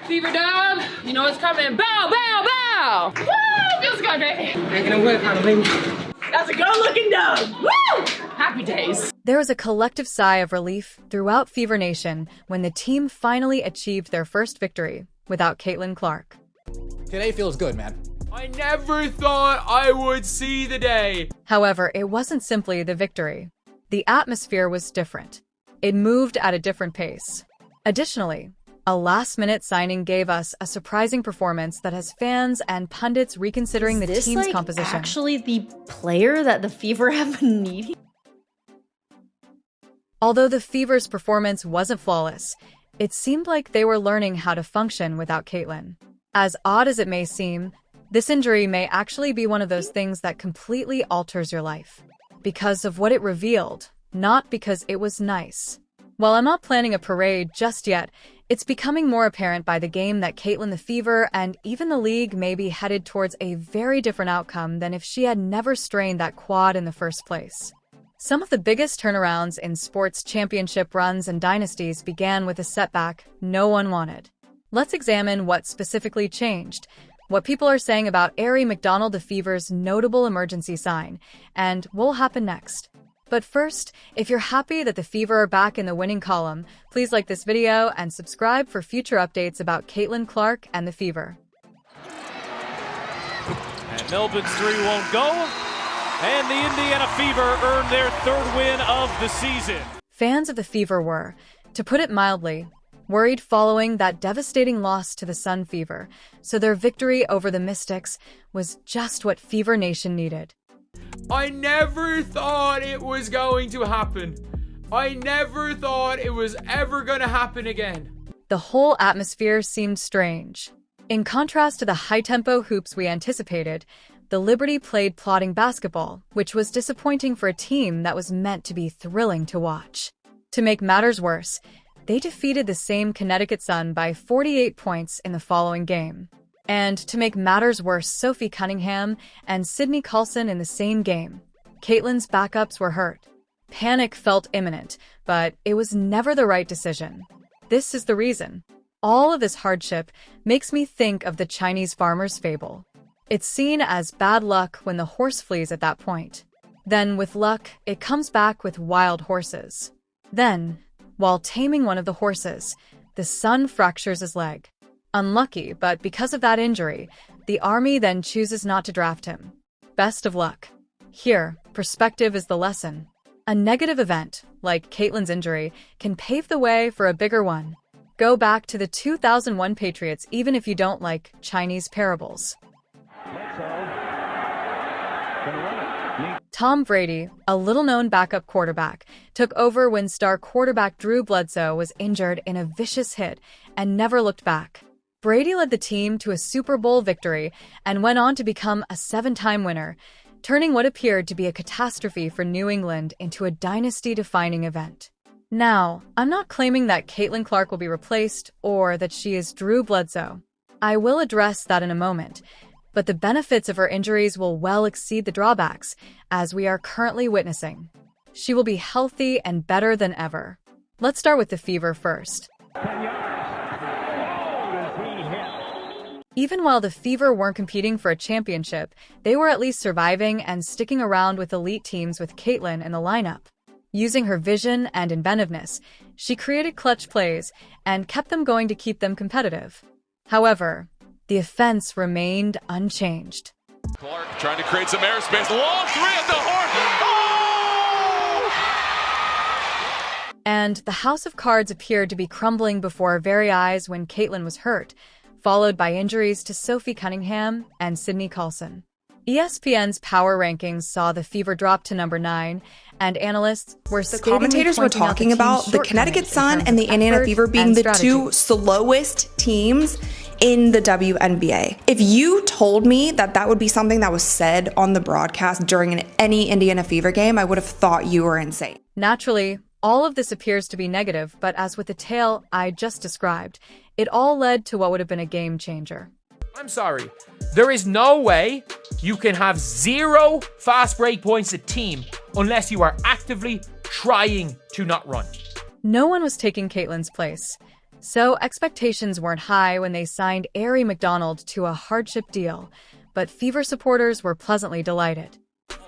Fever down. You know what's coming. Bow, bow, bow. Woo! Feels good, baby. Making a whip out of me. That's a good-looking dog. Woo! Happy days. There was a collective sigh of relief throughout Fever Nation when the team finally achieved their first victory without Caitlin Clark. Today feels good, man. I never thought I would see the day. However, it wasn't simply the victory. The atmosphere was different. It moved at a different pace. Additionally, a last-minute signing gave us a surprising performance that has fans and pundits reconsidering the team's composition. Actually the player that the Fever have been needing? Although the Fever's performance wasn't flawless, it seemed like they were learning how to function without Caitlin. As odd as it may seem, this injury may actually be one of those things that completely alters your life. Because of what it revealed, not because it was nice. While I'm not planning a parade just yet, it's becoming more apparent by the game that Caitlin the Fever and even the league may be headed towards a very different outcome than if she had never strained that quad in the first place. Some of the biggest turnarounds in sports championship runs and dynasties began with a setback no one wanted. Let's examine what specifically changed, what people are saying about Aari McDonald the Fever's notable emergency sign, and what will happen next. But first, if you're happy that the Fever are back in the winning column, please like this video and subscribe for future updates about Caitlin Clark and the Fever. And Melbourne's three won't go, and the Indiana Fever earned their third win of the season. Fans of the Fever were, to put it mildly, worried following that devastating loss to the Sun Fever, so their victory over the Mystics was just what Fever Nation needed. I never thought it was going to happen. I never thought it was ever going to happen again. The whole atmosphere seemed strange. In contrast to the high-tempo hoops we anticipated, the Liberty played plodding basketball, which was disappointing for a team that was meant to be thrilling to watch. To make matters worse, they defeated the same Connecticut Sun by 48 points in the following game. And to make matters worse, Sophie Cunningham and Sydney Carlson in the same game. Caitlin's backups were hurt. Panic felt imminent, but it was never the right decision. This is the reason. All of this hardship makes me think of the Chinese farmer's fable. It's seen as bad luck when the horse flees at that point. Then, with luck, it comes back with wild horses. Then, while taming one of the horses, the son fractures his leg. Unlucky, but because of that injury, the army then chooses not to draft him. Best of luck. Here, perspective is the lesson. A negative event, like Caitlin's injury, can pave the way for a bigger one. Go back to the 2001 Patriots even if you don't like Chinese parables. Tom Brady, a little-known backup quarterback, took over when star quarterback Drew Bledsoe was injured in a vicious hit and never looked back. Brady led the team to a Super Bowl victory and went on to become a 7-time winner, turning what appeared to be a catastrophe for New England into a dynasty-defining event. Now, I'm not claiming that Caitlin Clark will be replaced or that she is Drew Bledsoe. I will address that in a moment, but the benefits of her injuries will well exceed the drawbacks, as we are currently witnessing. She will be healthy and better than ever. Let's start with the Fever first. Even while the Fever weren't competing for a championship, they were at least surviving and sticking around with elite teams with Caitlin in the lineup. Using her vision and inventiveness, she created clutch plays and kept them going to keep them competitive. However, the offense remained unchanged. Clark trying to create some airspace. Long three at the horn. Oh! And the house of cards appeared to be crumbling before our very eyes when Caitlin was hurt, followed by injuries to Sophie Cunningham and Sydney Carlson. ESPN's power rankings saw the Fever drop to number 9, and analysts were The commentators were talking about the Connecticut Sun and the Indiana Fever being the two slowest teams in the WNBA. If you told me that that would be something that was said on the broadcast during any Indiana Fever game, I would have thought you were insane. Naturally, all of this appears to be negative, but as with the tale I just described, it all led to what would have been a game changer. I'm sorry. There is no way you can have 0 fast break points a team unless you are actively trying to not run. No one was taking Caitlin's place. So expectations weren't high when they signed Aerie McDonald to a hardship deal, but Fever supporters were pleasantly delighted.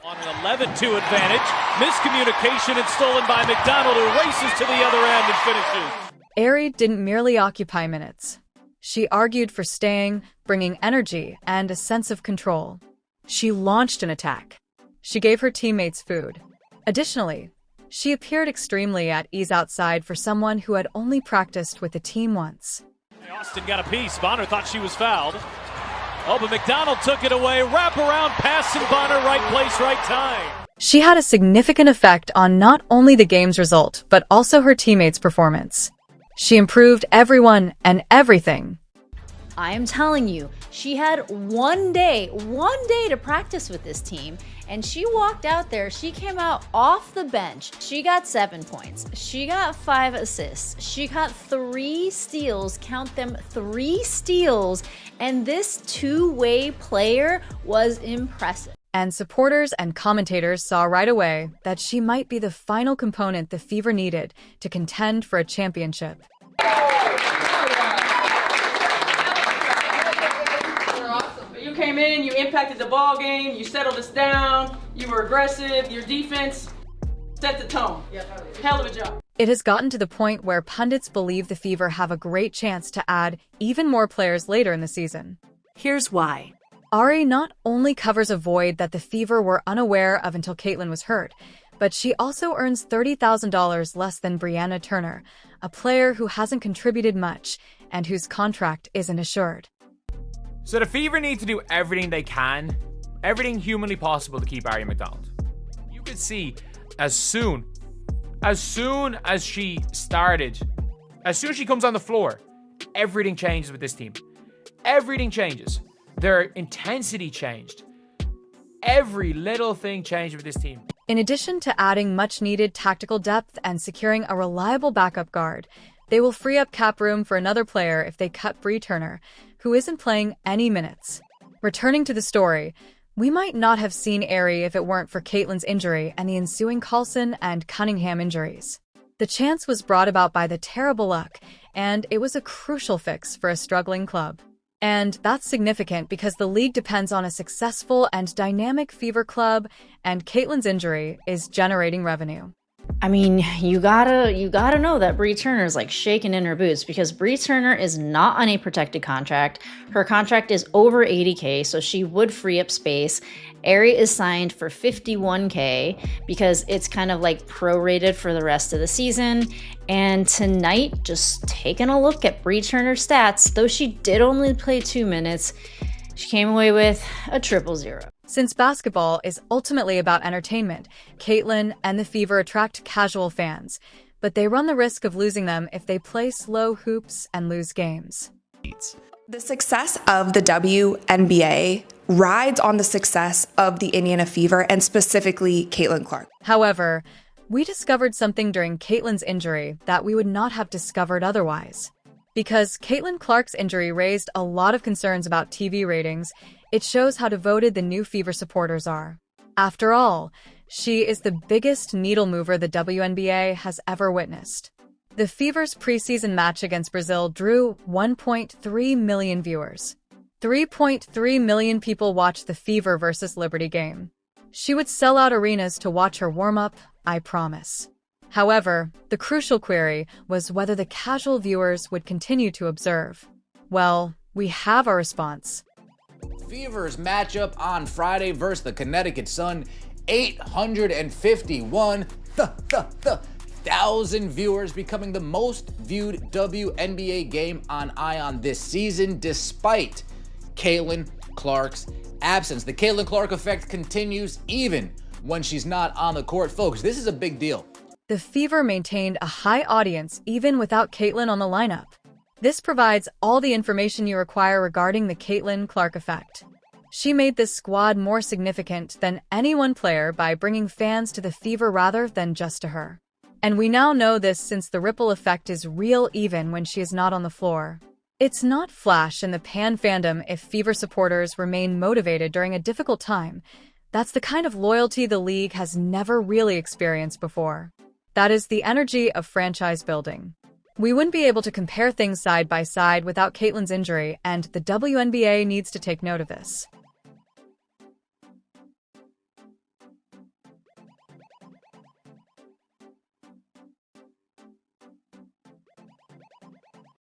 On an 11-2 advantage, miscommunication and stolen by McDonald, who races to the other end and finishes. Aerie didn't merely occupy minutes. She argued for staying, bringing energy and a sense of control. She launched an attack. She gave her teammates food. Additionally, she appeared extremely at ease outside for someone who had only practiced with the team once. Austin got a piece. Bonner thought she was fouled. Oh, but McDonald took it away. Wraparound pass and Bonner, right place, right time. She had a significant effect on not only the game's result, but also her teammates' performance. She improved everyone and everything. I am telling you, she had one day to practice with this team, and she walked out there. She came out off the bench. She got 7 points. She got 5 assists. She got 3 steals, count them, 3 steals, and this two-way player was impressive. And supporters and commentators saw right away that she might be the final component the Fever needed to contend for a championship. You came in, you impacted the ball game, you settled us down, you were aggressive, your defense set the tone. Hell of a job. It has gotten to the point where pundits believe the Fever have a great chance to add even more players later in the season. Here's why. Aerie not only covers a void that the Fever were unaware of until Caitlin was hurt, but she also earns $30,000 less than Brianna Turner, a player who hasn't contributed much and whose contract isn't assured. So the Fever need to do everything they can, everything humanly possible to keep Aerie McDonald. You could see as soon as she started, as soon as she comes on the floor, everything changes with this team. Everything changes. Their intensity changed. Every little thing changed with this team. In addition to adding much-needed tactical depth and securing a reliable backup guard, they will free up cap room for another player if they cut Bree Turner, who isn't playing any minutes. Returning to the story, we might not have seen Aerie if it weren't for Caitlin's injury and the ensuing Carlson and Cunningham injuries. The chance was brought about by the terrible luck, and it was a crucial fix for a struggling club. And that's significant because the league depends on a successful and dynamic Fever club, and Caitlin's injury is generating revenue. I mean, you gotta know that Bree Turner is like shaking in her boots, because Bree Turner is not on a protected contract. Her contract is over $80K, so she would free up space. Aerie is signed for $51K because it's kind of like prorated for the rest of the season. And tonight, just taking a look at Bree Turner's stats, though she did only play 2 minutes, she came away with a 0-0. Since basketball is ultimately about entertainment, Caitlin and the Fever attract casual fans, but they run the risk of losing them if they play slow hoops and lose games. The success of the WNBA rides on the success of the Indiana Fever, and specifically Caitlin Clark. However, we discovered something during Caitlin's injury that we would not have discovered otherwise. Because Caitlin Clark's injury raised a lot of concerns about TV ratings, it shows how devoted the new Fever supporters are. After all, she is the biggest needle mover the WNBA has ever witnessed. The Fever's preseason match against Brazil drew 1.3 million viewers. 3.3 million people watched the Fever versus Liberty game. She would sell out arenas to watch her warm up, I promise. However, the crucial query was whether the casual viewers would continue to observe. Well, we have our response. Fever's matchup on Friday versus the Connecticut Sun, 851,000 viewers, becoming the most viewed WNBA game on ION this season, despite Caitlin Clark's absence. The Caitlin Clark effect continues even when she's not on the court. Folks, this is a big deal. The Fever maintained a high audience even without Caitlin on the lineup. This provides all the information you require regarding the Caitlin Clark effect. She made this squad more significant than any one player by bringing fans to the Fever rather than just to her. And we now know this since the ripple effect is real even when she is not on the floor. It's not flash in the pan fandom if Fever supporters remain motivated during a difficult time. That's the kind of loyalty the league has never really experienced before. That is the energy of franchise building. We wouldn't be able to compare things side by side without Caitlyn's injury, and the WNBA needs to take note of this.